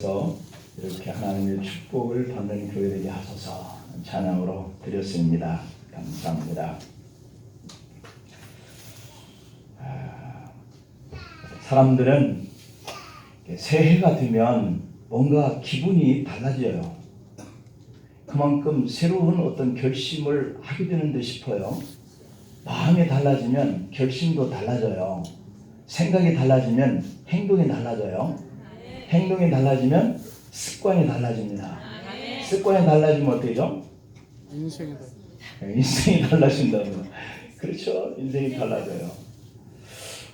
이렇게 하나님의 축복을 받는 교회 되게 하소서 찬양으로 드렸습니다. 감사합니다. 사람들은 새해가 되면 뭔가 기분이 달라져요. 그만큼 새로운 어떤 결심을 하게 되는 듯 싶어요. 마음이 달라지면 결심도 달라져요. 생각이 달라지면 행동이 달라져요. 행동이 달라지면 습관이 달라집니다. 습관이 달라지면 어떻게 되죠? 인생이 달라진다고. 그렇죠. 인생이 달라져요.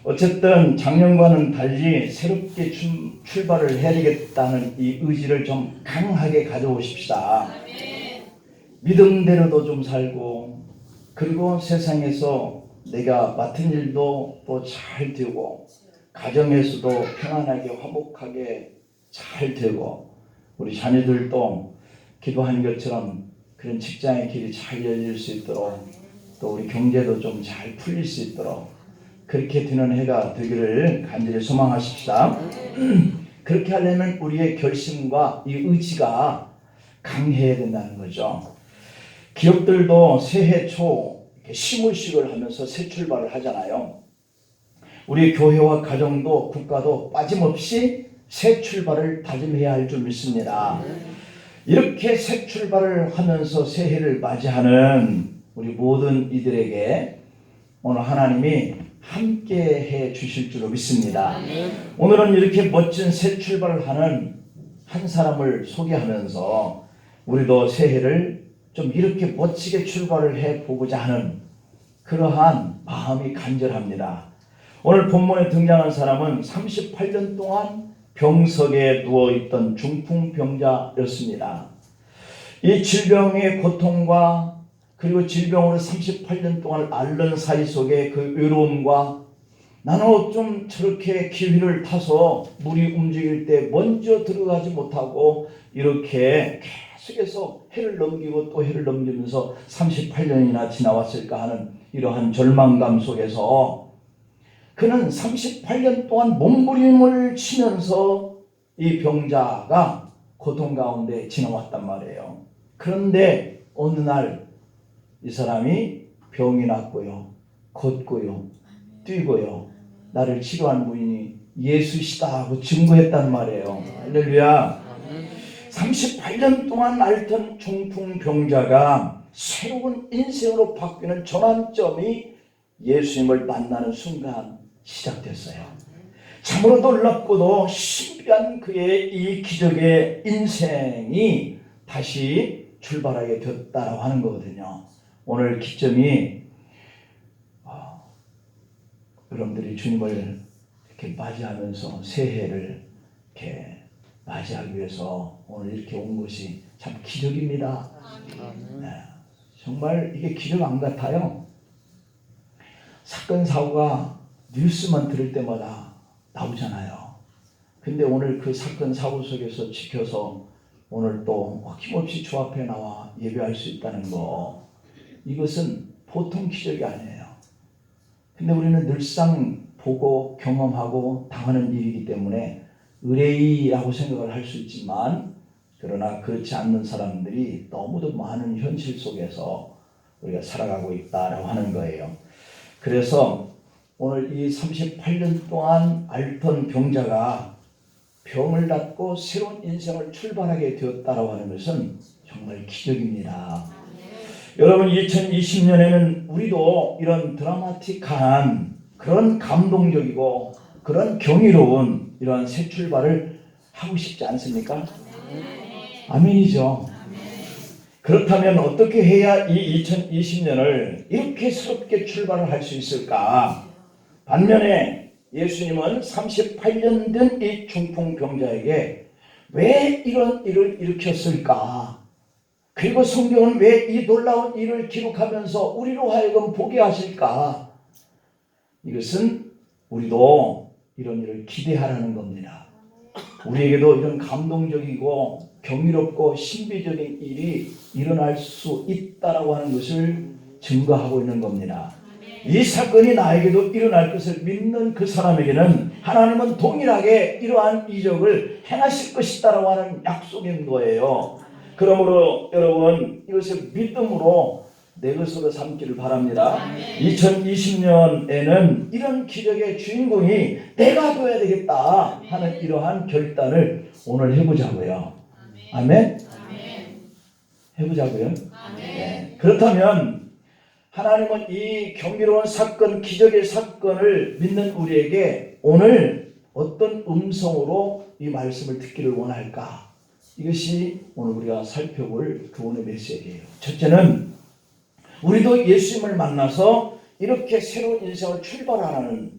어쨌든 작년과는 달리 새롭게 출발을 해야 되겠다는 이 의지를 좀 강하게 가져오십시다. 믿음대로도 좀 살고, 그리고 세상에서 내가 맡은 일도 또 잘 되고, 가정에서도 평안하게 화목하게 잘 되고, 우리 자녀들도 기도한 것처럼 그런 직장의 길이 잘 열릴 수 있도록, 또 우리 경제도 좀 잘 풀릴 수 있도록 그렇게 되는 해가 되기를 간절히 소망하십시다. 그렇게 하려면 우리의 결심과 이 의지가 강해야 된다는 거죠. 기업들도 새해 초 시무식을 하면서 새 출발을 하잖아요. 우리 교회와 가정도 국가도 빠짐없이 새 출발을 다짐해야 할 줄 믿습니다. 이렇게 새 출발을 하면서 새해를 맞이하는 우리 모든 이들에게 오늘 하나님이 함께 해 주실 줄로 믿습니다. 오늘은 이렇게 멋진 새 출발을 하는 한 사람을 소개하면서 우리도 새해를 좀 이렇게 멋지게 출발을 해 보고자 하는 그러한 마음이 간절합니다. 오늘 본문에 등장한 사람은 38년 동안 병석에 누워있던 중풍병자였습니다. 이 질병의 고통과 그리고 질병으로 38년 동안 앓는 사이 속에 그 외로움과 나는 어쩜 저렇게 기회를 타서 물이 움직일 때 먼저 들어가지 못하고 이렇게 계속해서 해를 넘기고 또 해를 넘기면서 38년이나 지나왔을까 하는 이러한 절망감 속에서 그는 38년 동안 몸부림을 치면서 이 병자가 고통 가운데 지나왔단 말이에요. 그런데 어느 날 이 사람이 병이 났고요, 걷고요, 뛰고요, 나를 치료한 분이 예수시다 하고 증거했단 말이에요. 할렐루야. 38년 동안 앓던 중풍병자가 새로운 인생으로 바뀌는 전환점이 예수님을 만나는 순간 시작됐어요. 참으로 놀랍고도 신비한 그의 이 기적의 인생이 다시 출발하게 됐다라고 하는 거거든요. 오늘 기점이 여러분들이 주님을 이렇게 맞이하면서 새해를 이렇게 맞이하기 위해서 오늘 이렇게 온 것이 참 기적입니다. 네, 정말 이게 기적 안 같아요. 사건 사고가 뉴스만 들을 때마다 나오잖아요. 근데 오늘 그 사건 사고 속에서 지켜서 오늘 또 힘없이 주 앞에 나와 예배할 수 있다는 거, 이것은 보통 기적이 아니에요. 근데 우리는 늘상 보고 경험하고 당하는 일이기 때문에 의뢰이라고 생각을 할 수 있지만, 그러나 그렇지 않는 사람들이 너무도 많은 현실 속에서 우리가 살아가고 있다라고 하는 거예요. 그래서 오늘 이 38년 동안 앓던 병자가 병을 낫고 새로운 인생을 출발하게 되었다라고 하는 것은 정말 기적입니다. 여러분, 2020년에는 우리도 이런 드라마틱한 그런 감동적이고 그런 경이로운 이런 새 출발을 하고 싶지 않습니까? 아멘이죠. 그렇다면 어떻게 해야 이 2020년을 이렇게 새롭게 출발을 할 수 있을까? 반면에 예수님은 38년 된 이 중풍병자에게 왜 이런 일을 일으켰을까? 그리고 성경은 왜 이 놀라운 일을 기록하면서 우리로 하여금 보게 하실까? 이것은 우리도 이런 일을 기대하라는 겁니다. 우리에게도 이런 감동적이고 경이롭고 신비적인 일이 일어날 수 있다라고 하는 것을 증거하고 있는 겁니다. 이 사건이 나에게도 일어날 것을 믿는 그 사람에게는 하나님은 동일하게 이러한 이적을 행하실 것이다라고 하는 약속인 거예요. 그러므로 여러분 이것을 믿음으로 내 것으로 삼기를 바랍니다. 2020년에는 이런 기적의 주인공이 내가 되어야 되겠다 하는 이러한 결단을 오늘 해보자고요. 아멘? 해보자고요. 네. 그렇다면 하나님은 이 경이로운 사건, 기적의 사건을 믿는 우리에게 오늘 어떤 음성으로 이 말씀을 듣기를 원할까? 이것이 오늘 우리가 살펴볼 교훈의 메시지예요. 첫째는 우리도 예수님을 만나서 이렇게 새로운 인생을 출발하는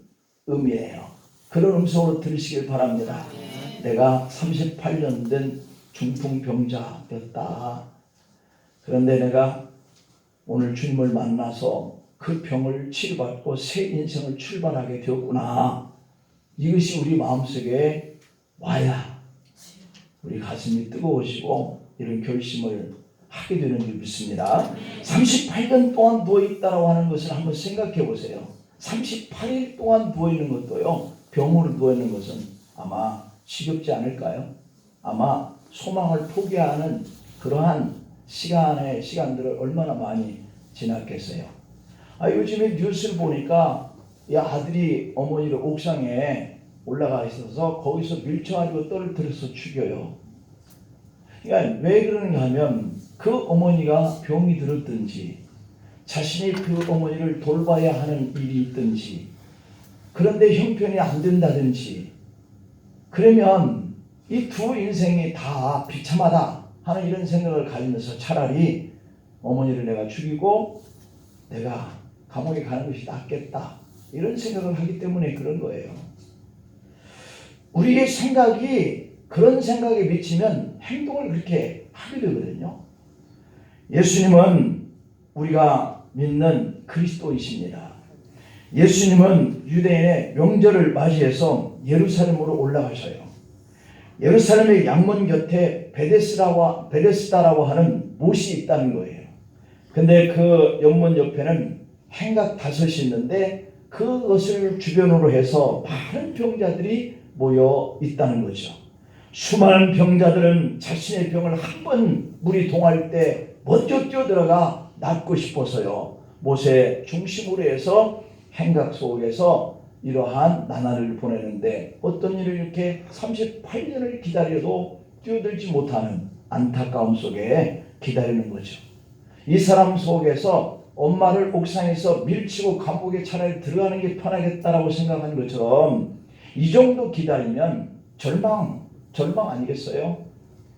의미예요. 그런 음성으로 들으시길 바랍니다. 내가 38년 된 중풍병자였다. 그런데 내가 오늘 주님을 만나서 그 병을 치료받고 새 인생을 출발하게 되었구나. 이것이 우리 마음속에 와야 우리 가슴이 뜨거워지고 이런 결심을 하게 되는 줄 믿습니다. 38년 동안 누워있다라고 하는 것을 한번 생각해 보세요. 38일 동안 누워있는 것도요, 병으로 누워있는 것은 아마 지겹지 않을까요? 아마 소망을 포기하는 그러한 시간들을 얼마나 많이 지났겠어요. 요즘에 뉴스를 보니까 이 아들이 어머니를 옥상에 올라가 있어서 거기서 밀쳐가지고 떨어뜨려서 죽여요. 그러니까 왜 그러는가 하면 그 어머니가 병이 들었든지 자신이 그 어머니를 돌봐야 하는 일이 있든지 그런데 형편이 안 된다든지 그러면 이 두 인생이 다 비참하다 하는 이런 생각을 가지면서 차라리 어머니를 내가 죽이고 내가 감옥에 가는 것이 낫겠다 이런 생각을 하기 때문에 그런 거예요. 우리의 생각이 그런 생각에 미치면 행동을 그렇게 하게 되거든요. 예수님은 우리가 믿는 그리스도이십니다. 예수님은 유대인의 명절을 맞이해서 예루살렘으로 올라가셔요. 예루살렘의 양문 곁에 베데스다라고 하는 못이 있다는 거예요. 근데 그 연못 옆에는 행각 5이 있는데 그것을 주변으로 해서 많은 병자들이 모여 있다는 거죠. 수많은 병자들은 자신의 병을 한 번 물이 동할 때 먼저 뛰어들어가 낫고 싶어서요. 못의 중심으로 해서 행각 속에서 이러한 나날을 보내는데 어떤 일을 이렇게 38년을 기다려도 뛰어들지 못하는 안타까움 속에 기다리는 거죠. 이 사람 속에서 엄마를 옥상에서 밀치고 감옥에 차라리 들어가는 게 편하겠다라고 생각하는 것처럼 이 정도 기다리면 절망 아니겠어요?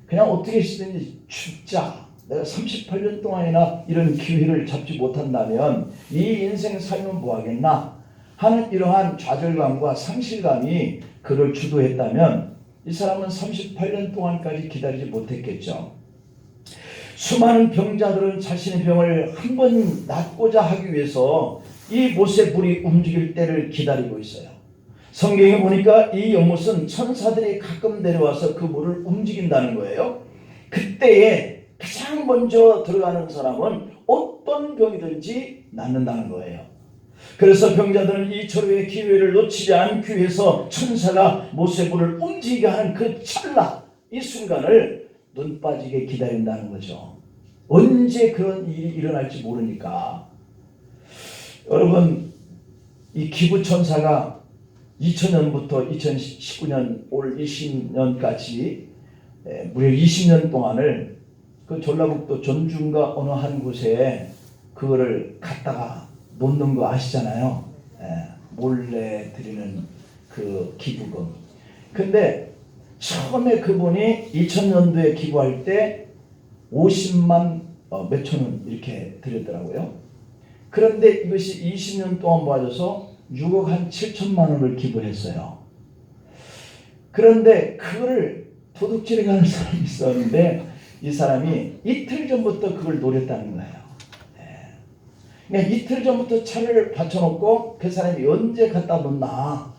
그냥 어떻게 시든지 죽자. 내가 38년 동안이나 이런 기회를 잡지 못한다면 이 인생 삶은 뭐하겠나 하는 이러한 좌절감과 상실감이 그를 주도했다면 이 사람은 38년 동안까지 기다리지 못했겠죠. 수많은 병자들은 자신의 병을 한 번 낫고자 하기 위해서 이 못의 물이 움직일 때를 기다리고 있어요. 성경에 보니까 이 연못은 천사들이 가끔 내려와서 그 물을 움직인다는 거예요. 그때에 가장 먼저 들어가는 사람은 어떤 병이든지 낫는다는 거예요. 그래서 병자들은 이 절호의 기회를 놓치지 않기 위해서 천사가 못의 물을 움직이게 하는 그 찰나, 이 순간을 눈 빠지게 기다린다는 거죠. 언제 그런 일이 일어날지 모르니까. 여러분, 이 기부천사가 2000년부터 2019년 올 20년까지 무려 20년 동안을 그 전라북도 전주인가 어느 한 곳에 그거를 갖다가 놓는 거 아시잖아요. 몰래 드리는 그 기부금. 근데 처음에 그분이 2000년도에 기부할 때 50만 몇천 원 이렇게 드렸더라고요. 그런데 이것이 20년 동안 모아져서 6억 한 7천만 원을 기부했어요. 그런데 그거를 도둑질해 가는 사람이 있었는데 이 사람이 이틀 전부터 그걸 노렸다는 거예요. 그러니까 이틀 전부터 차를 받쳐놓고 그 사람이 언제 갖다 놓나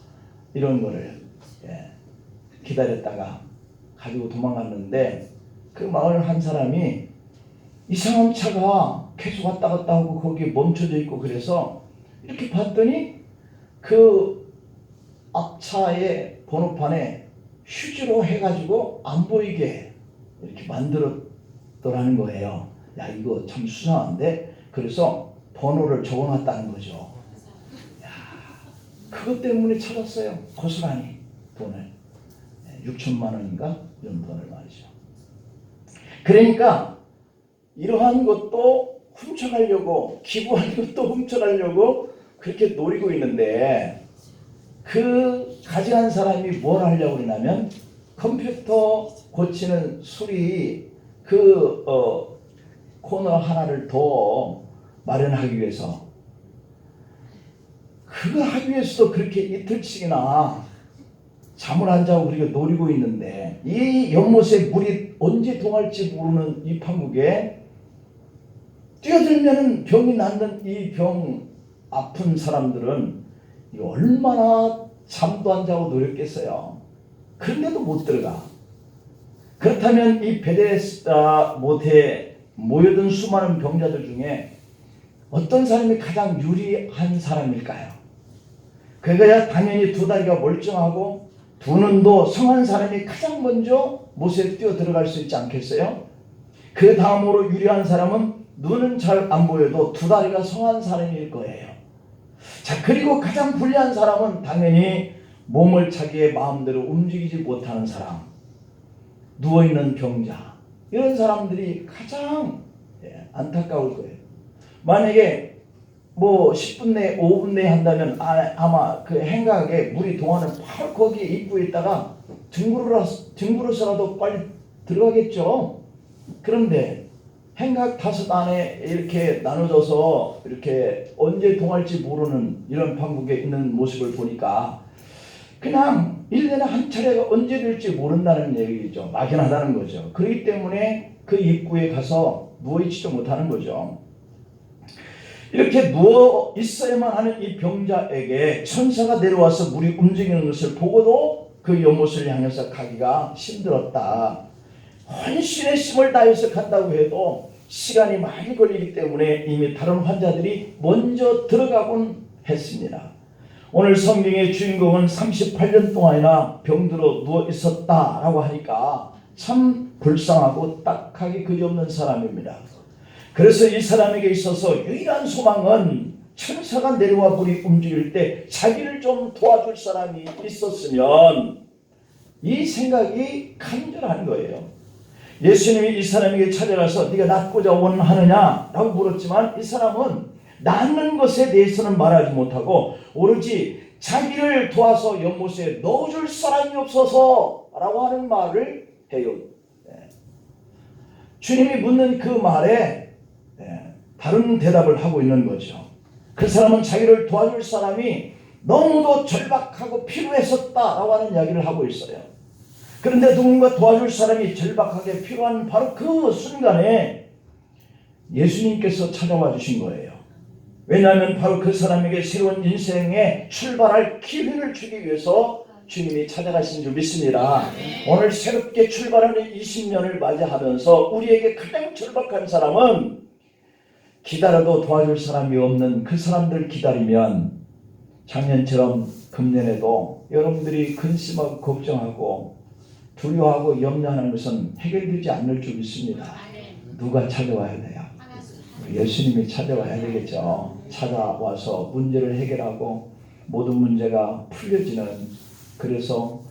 이런 거를 기다렸다가 가지고 도망갔는데 그 마을 한 사람이 이상한 차가 계속 왔다 갔다 하고 거기에 멈춰져 있고 그래서 이렇게 봤더니 그 앞차의 번호판에 휴지로 해가지고 안 보이게 이렇게 만들었더라는 거예요. 야, 이거 참 수상한데? 그래서 번호를 적어놨다는 거죠. 야, 그것 때문에 찾았어요. 고스란히 돈을. 6천만 원인가? 이런 돈을 말이죠. 그러니까 이러한 것도 훔쳐가려고, 기부하는 것도 훔쳐가려고 그렇게 노리고 있는데, 그 가져간 사람이 뭘 하려고 그러냐면 컴퓨터 고치는 수리 그 코너 하나를 더 마련하기 위해서, 그거 하기 위해서도 그렇게 이틀씩이나 잠을 안 자고 그렇게 노리고 있는데, 이 연못에 물이 언제 동할지 모르는 이 판국에 뛰어들면 병이 낫는 이 병 아픈 사람들은 얼마나 잠도 안 자고 노렸겠어요. 그런데도 못 들어가. 그렇다면 이 베데스다 못에 모여든 수많은 병자들 중에 어떤 사람이 가장 유리한 사람일까요? 그거야 당연히 두 다리가 멀쩡하고 두 눈도 성한 사람이 가장 먼저 못에 뛰어 들어갈 수 있지 않겠어요? 그 다음으로 유리한 사람은 눈은 잘 안 보여도 두 다리가 성한 사람일 거예요. 자, 그리고 가장 불리한 사람은 당연히 몸을 자기의 마음대로 움직이지 못하는 사람, 누워있는 병자, 이런 사람들이 가장 안타까울 거예요. 만약에 뭐 10분 내에 5분 내에 한다면 아마 그 행각에 물이 동하는 바로 거기에 입구에 있다가 뒹굴어서라도 빨리 들어가겠죠. 그런데 행각 5 안에 이렇게 나눠져서 이렇게 언제 동할지 모르는 이런 판국에 있는 모습을 보니까 그냥 1년에 한 차례가 언제 될지 모른다는 얘기죠. 막연하다는 거죠. 그렇기 때문에 그 입구에 가서 누워있지도 못하는 거죠. 이렇게 누워 있어야만 하는 이 병자에게 천사가 내려와서 물이 움직이는 것을 보고도 그 연못을 향해서 가기가 힘들었다. 헌신의 힘을 다해서 간다고 해도 시간이 많이 걸리기 때문에 이미 다른 환자들이 먼저 들어가곤 했습니다. 오늘 성경의 주인공은 38년 동안이나 병들어 누워 있었다라고 하니까 참 불쌍하고 딱하기 그지없는 사람입니다. 그래서 이 사람에게 있어서 유일한 소망은 천사가 내려와 물이 움직일 때 자기를 좀 도와줄 사람이 있었으면, 이 생각이 간절한 거예요. 예수님이 이 사람에게 찾아가서 네가 낫고자 원하느냐 라고 물었지만 이 사람은 낫는 것에 대해서는 말하지 못하고 오로지 자기를 도와서 연못에 넣어줄 사람이 없어서 라고 하는 말을 해요. 주님이 묻는 그 말에 다른 대답을 하고 있는 거죠. 그 사람은 자기를 도와줄 사람이 너무도 절박하고 필요했었다라고 하는 이야기를 하고 있어요. 그런데 누군가 도와줄 사람이 절박하게 필요한 바로 그 순간에 예수님께서 찾아와 주신 거예요. 왜냐하면 바로 그 사람에게 새로운 인생에 출발할 기회를 주기 위해서 주님이 찾아가신 줄 믿습니다. 오늘 새롭게 출발하는 20년을 맞이하면서 우리에게 가장 절박한 사람은 기다려도 도와줄 사람이 없는 그 사람들 기다리면 작년처럼 금년에도 여러분들이 근심하고 걱정하고 두려워하고 염려하는 것은 해결되지 않을 줄 믿습니다. 누가 찾아와야 돼요? 예수님이 찾아와야 되겠죠. 찾아와서 문제를 해결하고 모든 문제가 풀려지는, 그래서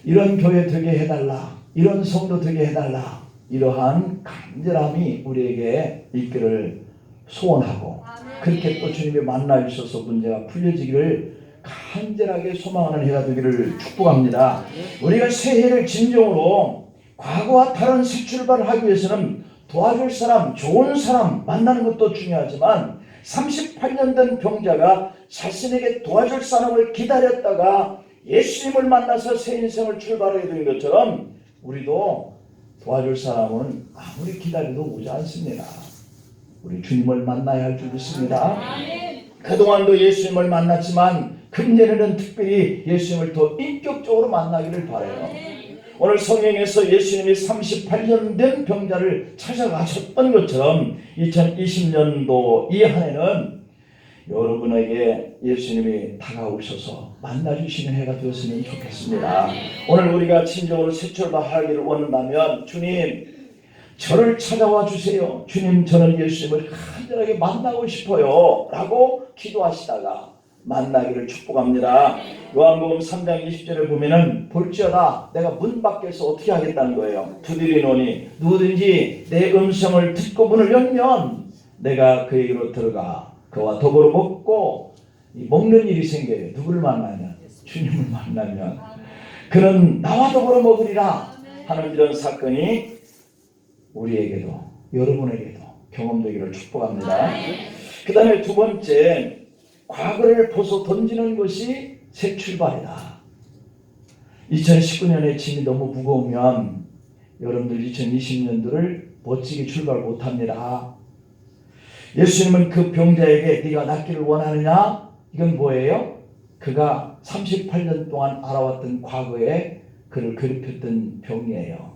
이런 교회 되게 해달라, 이런 성도 되게 해달라, 이러한 간절함이 우리에게 있기를 소원하고 그렇게 또 주님이 만나 주셔서 문제가 풀려지기를 간절하게 소망하는 해가 되기를 축복합니다. 우리가 새해를 진정으로 과거와 다른 새 출발을 하기 위해서는 도와줄 사람, 좋은 사람 만나는 것도 중요하지만 38년 된 병자가 자신에게 도와줄 사람을 기다렸다가 예수님을 만나서 새 인생을 출발하게 된 것처럼 우리도 도와줄 사람은 아무리 기다려도 오지 않습니다. 우리 주님을 만나야 할 줄 믿습니다. 그동안도 예수님을 만났지만 금년에는 특별히 예수님을 더 인격적으로 만나기를 바라요. 오늘 성경에서 예수님이 38년 된 병자를 찾아가셨던 것처럼 2020년도 이 한 해는 여러분에게 예수님이 다가오셔서 만나주시는 해가 되었으면 좋겠습니다. 오늘 우리가 진정으로 새 출발하기를 원한다면 주님 저를 찾아와 주세요. 주님 저는 예수님을 간절하게 만나고 싶어요 라고 기도하시다가 만나기를 축복합니다. 요한복음 3장 20절에 보면은 볼지어다 내가 문 밖에서 어떻게 하겠다는 거예요. 두드리노니 누구든지 내 음성을 듣고 문을 열면 내가 그에게로 들어가 그와 더불어 먹고 먹는 일이 생겨요. 누구를 만나면? 주님을 만나면 그는 나와 더불어 먹으리라 하는 이런 사건이 우리에게도 여러분에게도 경험되기를 축복합니다. 그 다음에 두 번째, 과거를 벗어 던지는 것이 새 출발이다. 2019년의 짐이 너무 무거우면 여러분들 2020년도를 멋지게 출발 못합니다. 예수님은 그 병자에게 네가 낫기를 원하느냐? 이건 뭐예요? 그가 38년 동안 알아왔던 과거에 그를 괴롭혔던 병이에요.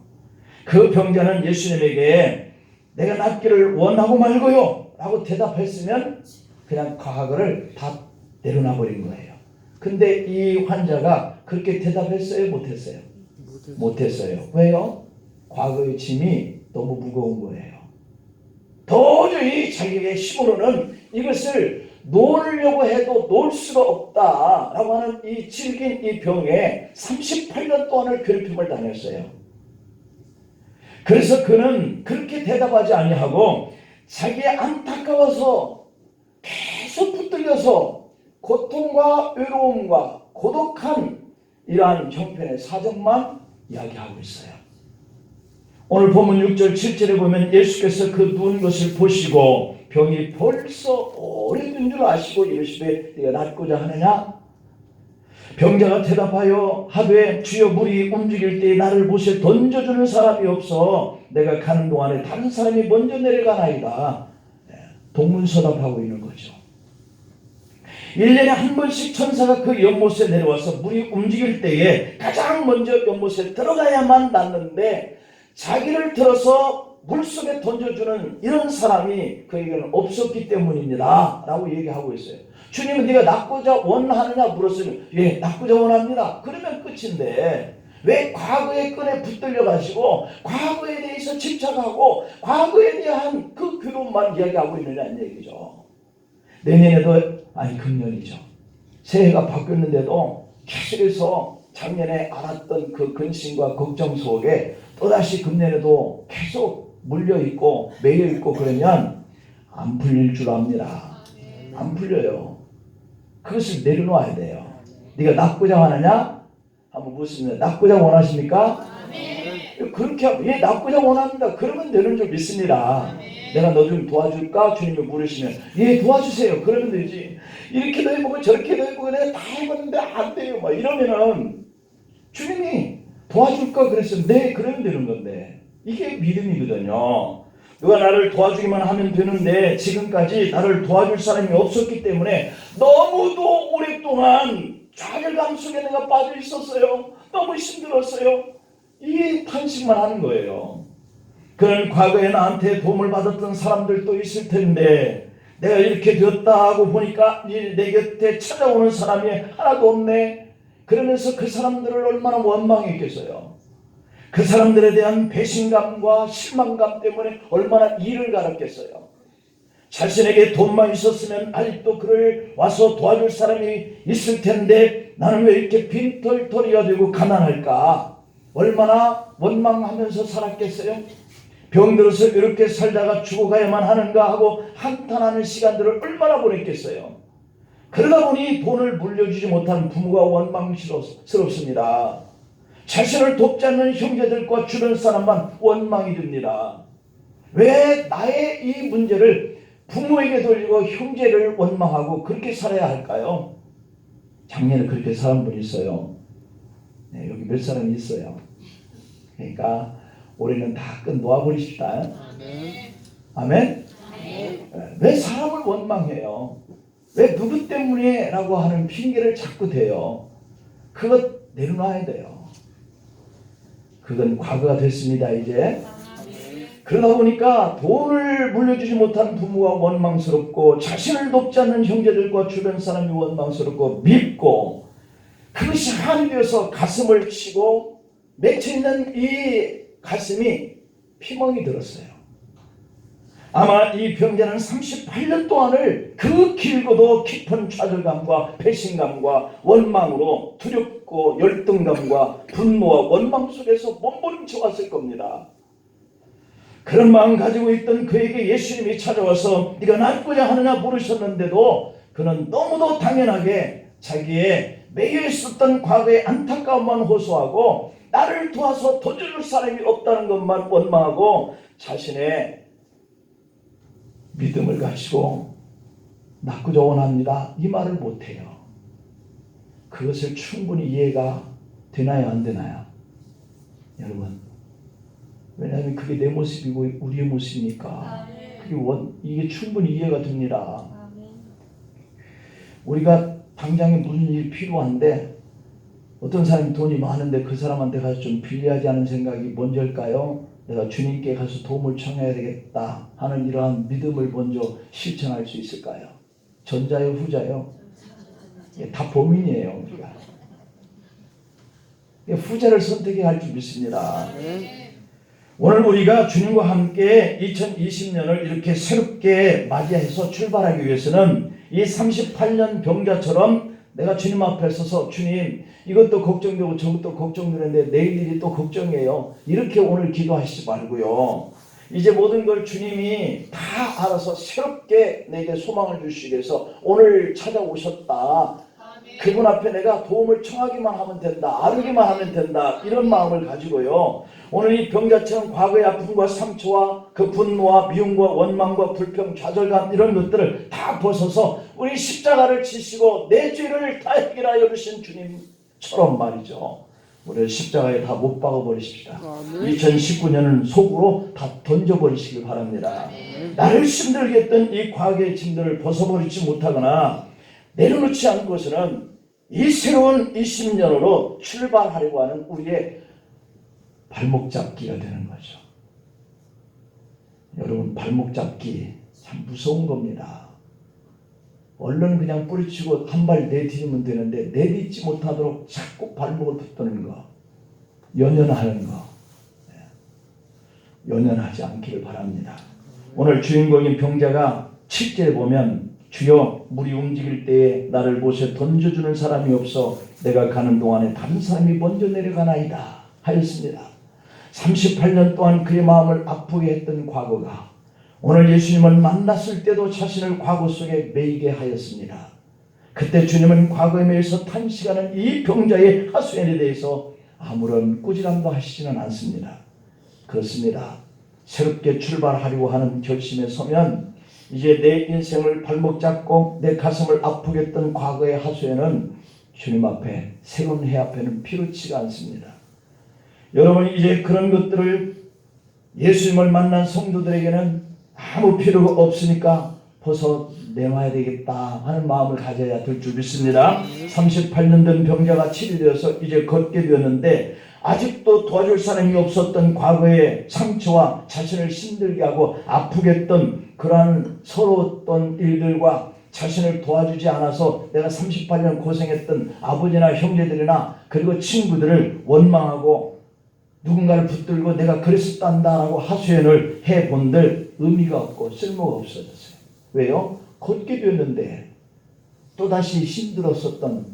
그 병자는 예수님에게 내가 낫기를 원하고 말고요 라고 대답했으면 그냥 과거를 다 내려놔 버린 거예요. 근데 이 환자가 그렇게 대답했어요? 못했어요? 못했어요. 왜요? 과거의 짐이 너무 무거운 거예요. 도저히 자기에게 힘으로는 이것을 놓으려고 해도 놓을 수가 없다라고 하는 이 질긴 이 병에 38년 동안을 괴롭힘을 당했어요. 그래서 그는 그렇게 대답하지 아니하고 자기의 안타까워서 계속 붙들려서 고통과 외로움과 고독한 이러한 형편의 사정만 이야기하고 있어요. 오늘 본문 6절 7절에 보면 예수께서 그 누운 것을 보시고 병이 벌써 오래된 줄 아시고 이르시되 네가 낫고자 하느냐? 병자가 대답하여 하되 주여 물이 움직일 때 나를 못에 던져주는 사람이 없어 내가 가는 동안에 다른 사람이 먼저 내려가나이다. 동문서답하고 있는 거죠. 1년에 한 번씩 천사가 그 연못에 내려와서 물이 움직일 때에 가장 먼저 연못에 들어가야만 낫는데 자기를 들어서 물속에 던져주는 이런 사람이 그에게는 없었기 때문입니다 라고 얘기하고 있어요. 주님은 네가 낫고자 원하느냐 물었으면 예 낫고자 원합니다. 그러면 끝인데 왜 과거의 끈에 붙들려 가지고 과거에 대해서 집착하고 과거에 대한 그 괴로움만 이야기하고 있느냐는 얘기죠. 내년에도 아니 금년이죠. 새해가 바뀌었는데도 계속해서 작년에 알았던 그 근심과 걱정 속에 또다시 금년에도 계속 물려있고 매여있고 그러면 안 풀릴 줄 압니다. 안 풀려요. 그것을 내려놓아야 돼요. 네가 낫고자 하느냐? 한번 묻습니다. 낫고자 원하십니까? 그렇게 하고 예 낫고자 원합니다. 그러면 되는 줄 믿습니다. 내가 너 좀 도와줄까? 주님이 물으시면 예 도와주세요. 그러면 되지. 이렇게도 해보고 저렇게도 해보고 내가 다 해봤는데 안 돼요. 막 이러면은 주님이 도와줄까 그랬으면 네 그러면 되는 건데 이게 믿음이거든요. 누가 나를 도와주기만 하면 되는데 지금까지 나를 도와줄 사람이 없었기 때문에 너무도 오랫동안 좌절감 속에 내가 빠져 있었어요. 너무 힘들었어요. 이 탄식만 하는 거예요. 그는 과거에 나한테 도움을 받았던 사람들도 있을 텐데 내가 이렇게 되었다 하고 보니까 내 곁에 찾아오는 사람이 하나도 없네. 그러면서 그 사람들을 얼마나 원망했겠어요. 그 사람들에 대한 배신감과 실망감 때문에 얼마나 이를 갈았겠어요. 자신에게 돈만 있었으면 아직도 그를 와서 도와줄 사람이 있을 텐데 나는 왜 이렇게 빈털터리가 되고 가난할까? 얼마나 원망하면서 살았겠어요? 병들어서 이렇게 살다가 죽어가야만 하는가 하고 한탄하는 시간들을 얼마나 보냈겠어요. 그러다 보니 돈을 물려주지 못한 부모가 원망스럽습니다. 자신을 돕지 않는 형제들과 주변 사람만 원망이 듭니다. 왜 나의 이 문제를 부모에게 돌리고 형제를 원망하고 그렇게 살아야 할까요? 작년에 그렇게 살은 분이 있어요. 네, 여기 몇 사람이 있어요. 그러니까 올해는 다 끝놓아버리십시다. 아멘? 왜 사람을 원망해요? 왜 누구 때문에 라고 하는 핑계를 자꾸 대요? 그것 내려놔야 돼요. 그건 과거가 됐습니다. 이제 그러다 보니까 돈을 물려주지 못한 부모가 원망스럽고 자신을 돕지 않는 형제들과 주변 사람이 원망스럽고 밉고 그것이 한이 되어서 가슴을 치고 맺혀있는 이 가슴이 피멍이 들었어요. 아마 이 병자는 38년 동안을 그 길고도 깊은 좌절감과 배신감과 원망으로 두렵고 열등감과 분노와 원망 속에서 몸부림쳐 왔을 겁니다. 그런 마음 가지고 있던 그에게 예수님이 찾아와서 네가 낫고자 하느냐 물으셨는데도 그는 너무도 당연하게 자기의 매여 있었던 과거의 안타까움만 호소하고 나를 도와서 도와줄 사람이 없다는 것만 원망하고 자신의 믿음을 가지고 낫고자 원합니다 이 말을 못해요. 그것을 충분히 이해가 되나요 안 되나요? 여러분, 왜냐하면 그게 내 모습이고 우리의 모습이니까 이게 충분히 이해가 됩니다. 우리가 당장에 무슨 일이 필요한데 어떤 사람이 돈이 많은데 그 사람한테 가서 좀 빌려야지 하는 생각이 먼저일까요? 내가 주님께 가서 도움을 청해야 되겠다 하는 이러한 믿음을 먼저 실천할 수 있을까요? 전자요 후자요? 다 범인이에요. 우리가 후자를 선택해야 할 줄 믿습니다. 오늘 우리가 주님과 함께 2020년을 이렇게 새롭게 맞이해서 출발하기 위해서는 이 38년 병자처럼 내가 주님 앞에 서서 주님 이것도 걱정되고 저것도 걱정되는데 내일 일이 또 걱정이에요. 이렇게 오늘 기도하시지 말고요. 이제 모든 걸 주님이 다 알아서 새롭게 내게 소망을 주시기 위해서 오늘 찾아오셨다. 그분 앞에 내가 도움을 청하기만 하면 된다. 아르기만 하면 된다. 이런 마음을 가지고요. 오늘 이 병자처럼 과거의 아픔과 상처와 그 분노와 미움과 원망과 불평, 좌절감 이런 것들을 다 벗어서 우리 십자가를 지시고 내 죄를 다 해결하여 주신 주님처럼 말이죠. 우리 십자가에 다 못 박아버리십시다. 2019년은 속으로 다 던져버리시길 바랍니다. 나를 힘들게 했던 이 과거의 짐들을 벗어버리지 못하거나 내려놓지 않고서는 이 새로운 20년으로 출발하려고 하는 우리의 발목 잡기가 되는 거죠. 여러분, 발목 잡기 참 무서운 겁니다. 얼른 그냥 뿌리치고 한 발 내디디면 되는데 내딛지 못하도록 자꾸 발목을 붙드는 거, 연연하는 거, 연연하지 않기를 바랍니다. 오늘 주인공인 병자가 7절에 보면 주여 물이 움직일 때에 나를 못에 던져주는 사람이 없어 내가 가는 동안에 다른 사람이 먼저 내려가나이다 하였습니다. 38년 동안 그의 마음을 아프게 했던 과거가 오늘 예수님을 만났을 때도 자신을 과거 속에 매이게 하였습니다. 그때 주님은 과거에 매여서 탄식하는 이 병자의 하소연에 대해서 아무런 꾸지람도 하시지는 않습니다. 그렇습니다. 새롭게 출발하려고 하는 결심에 서면 이제 내 인생을 발목 잡고 내 가슴을 아프게 했던 과거의 하소연은 주님 앞에 새로운 해 앞에는 필요치가 않습니다. 여러분, 이제 그런 것들을 예수님을 만난 성도들에게는 아무 필요가 없으니까 벗어내놔야 되겠다 하는 마음을 가져야 될 줄 믿습니다. 38년 된 병자가 7이 되어서 이제 걷게 되었는데 아직도 도와줄 사람이 없었던 과거의 상처와 자신을 힘들게 하고 아프게 했던 그러한 서러웠던 일들과 자신을 도와주지 않아서 내가 38년 고생했던 아버지나 형제들이나 그리고 친구들을 원망하고 누군가를 붙들고 내가 그랬었단다라고 하소연을 해본들 의미가 없고 쓸모가 없어졌어요. 왜요? 걷게 되었는데 또다시 힘들었었던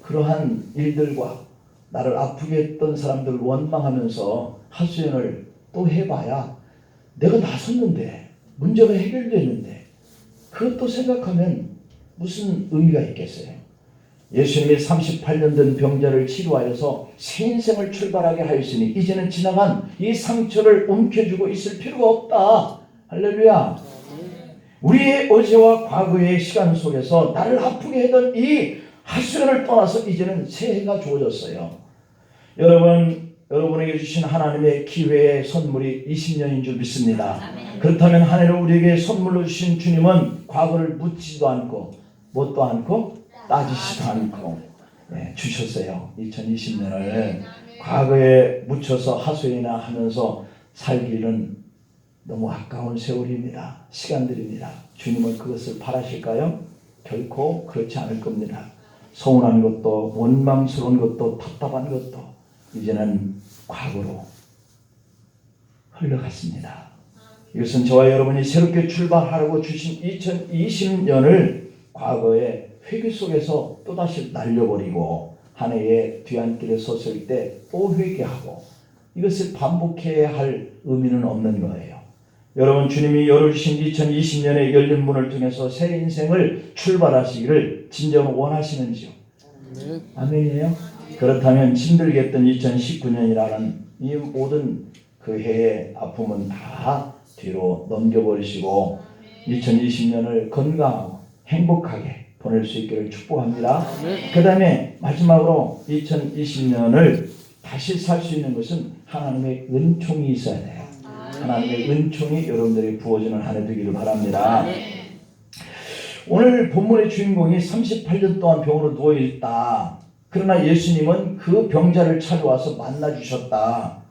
그러한 일들과 나를 아프게 했던 사람들을 원망하면서 하소연을 또 해봐야 내가 나섰는데 문제가 해결됐는데 그것도 생각하면 무슨 의미가 있겠어요. 예수님이 38년 된 병자를 치료하여서 새 인생을 출발하게 하였으니 이제는 지나간 이 상처를 움켜쥐고 있을 필요가 없다. 할렐루야. 우리의 어제와 과거의 시간 속에서 나를 아프게 하던 이 하소연을 떠나서 이제는 새해가 주어졌어요. 여러분에게 주신 하나님의 기회의 선물이 20년인 줄 믿습니다. 그렇다면 한 해를 우리에게 선물로 주신 주님은 과거를 묻지도 않고 뭣도 않고 따지지도 않고 주셨어요. 2020년을 과거에 묻혀서 하소연이나 하면서 살기는 너무 아까운 세월입니다. 시간들입니다. 주님은 그것을 바라실까요? 결코 그렇지 않을 겁니다. 서운한 것도 원망스러운 것도 답답한 것도 이제는 과거로 흘러갔습니다. 이것은 저와 여러분이 새롭게 출발하라고 주신 2020년을 과거의 회귀 속에서 또다시 날려버리고 한 해의 뒤안길에 섰을 때 또 회개하고 이것을 반복해야 할 의미는 없는 거예요. 여러분, 주님이 열어주신 2020년의 열린 문을 통해서 새 인생을 출발하시기를 진정 원하시는지요? 네. 아멘이에요? 그렇다면 힘들게 했던 2019년이라는 이 모든 그 해의 아픔은 다 뒤로 넘겨버리시고 2020년을 건강하고 행복하게 보낼 수 있기를 축복합니다. 그 다음에 마지막으로 2020년을 다시 살 수 있는 것은 하나님의 은총이 있어야 돼요. 하나님의 은총이 여러분들이 부어지는 한 해 되기를 바랍니다. 오늘 본문의 주인공이 38년 동안 병으로 누워있다. 그러나 예수님은 그 병자를 찾아와서 만나주셨다.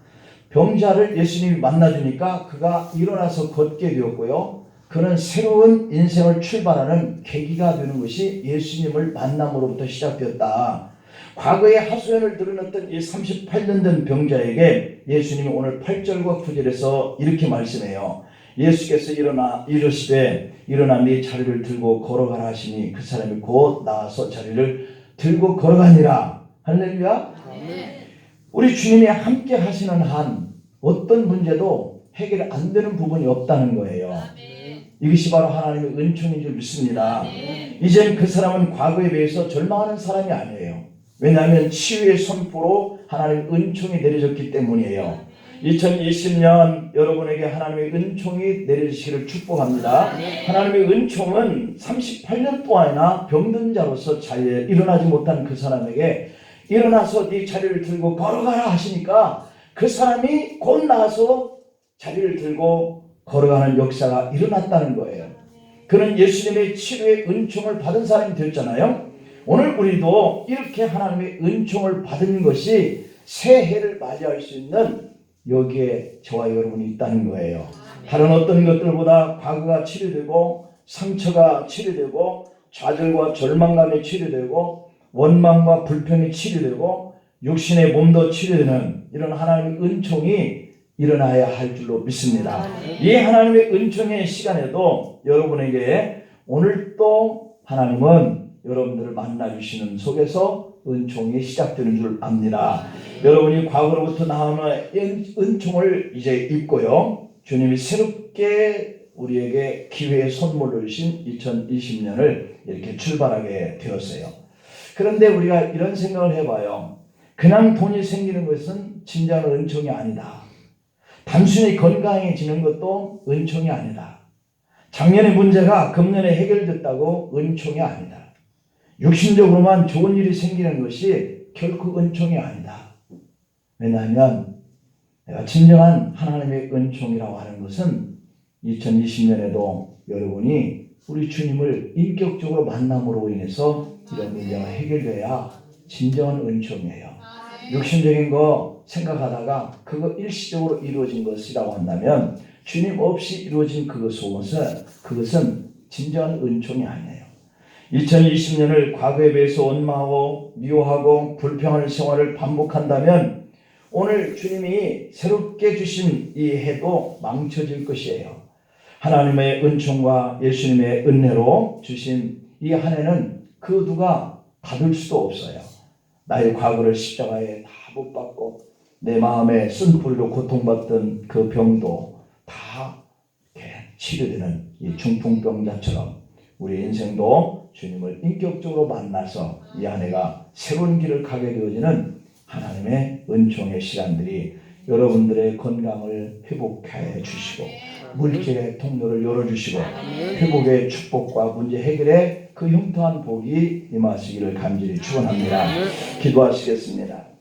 병자를 예수님이 만나주니까 그가 일어나서 걷게 되었고요. 그는 새로운 인생을 출발하는 계기가 되는 것이 예수님을 만남으로부터 시작되었다. 과거의 하소연을 드러냈던 이 38년 된 병자에게 예수님이 오늘 8절과 9절에서 이렇게 말씀해요. 예수께서 이르시되 일어나 네 자리를 들고 걸어가라 하시니 그 사람이 곧 나와서 자리를 들고 걸어가니라. 할렐루야. 우리 주님이 함께 하시는 한 어떤 문제도 해결 안 되는 부분이 없다는 거예요. 이것이 바로 하나님의 은총인 줄 믿습니다. 이젠 그 사람은 과거에 비해서 절망하는 사람이 아니에요. 왜냐하면 치유의 선포로 하나님의 은총이 내려졌기 때문이에요. 2020년 여러분에게 하나님의 은총이 내려지시기를 축복합니다. 하나님의 은총은 38년 동안이나 병든 자로서 자리에 일어나지 못한 그 사람에게 일어나서 네 자리를 들고 걸어가라 하시니까 그 사람이 곧 나와서 자리를 들고 걸어가는 역사가 일어났다는 거예요. 그는 예수님의 치료의 은총을 받은 사람이 되었잖아요. 오늘 우리도 이렇게 하나님의 은총을 받은 것이 새해를 맞이할 수 있는 여기에 저와 여러분이 있다는 거예요. 다른 어떤 것들보다 과거가 치료되고 상처가 치료되고 좌절과 절망감이 치료되고 원망과 불평이 치료되고 육신의 몸도 치료되는 이런 하나님의 은총이 일어나야 할 줄로 믿습니다. 이 하나님의 은총의 시간에도 여러분에게 오늘 또 하나님은 여러분들을 만나주시는 속에서 은총이 시작되는 줄 압니다. 여러분이 과거로부터 나오는 은총을 이제 입고요. 주님이 새롭게 우리에게 기회의 선물을 주신 2020년을 이렇게 출발하게 되었어요. 그런데 우리가 이런 생각을 해봐요. 그냥 돈이 생기는 것은 진정한 은총이 아니다. 단순히 건강해지는 것도 은총이 아니다. 작년의 문제가 금년에 해결됐다고 은총이 아니다. 육신적으로만 좋은 일이 생기는 것이 결코 은총이 아니다. 왜냐하면 내가 진정한 하나님의 은총이라고 하는 것은 2020년에도 여러분이 우리 주님을 인격적으로 만남으로 인해서 이런 문제가 해결돼야 진정한 은총이에요. 육신적인 거 생각하다가 그거 일시적으로 이루어진 것이라고 한다면 주님 없이 이루어진 그것은 진정한 은총이 아니에요. 2020년을 과거에 비해서 원망하고 미워하고 불평하는 생활을 반복한다면 오늘 주님이 새롭게 주신 이 해도 망쳐질 것이에요. 하나님의 은총과 예수님의 은혜로 주신 이 한 해는 그 누가 받을 수도 없어요. 나의 과거를 십자가에 다 못 받고 내 마음에 쓴뿌리로 고통받던 그 병도 다 치료되는 이 중풍병자처럼 우리 인생도 주님을 인격적으로 만나서 이 한 해가 새로운 길을 가게 되어지는 하나님의 은총의 시간들이 여러분들의 건강을 회복해 주시고 물질의 통로를 열어주시고 회복의 축복과 문제 해결의 그 형통한 복이 임하시기를 간절히 축원합니다. 기도하시겠습니다.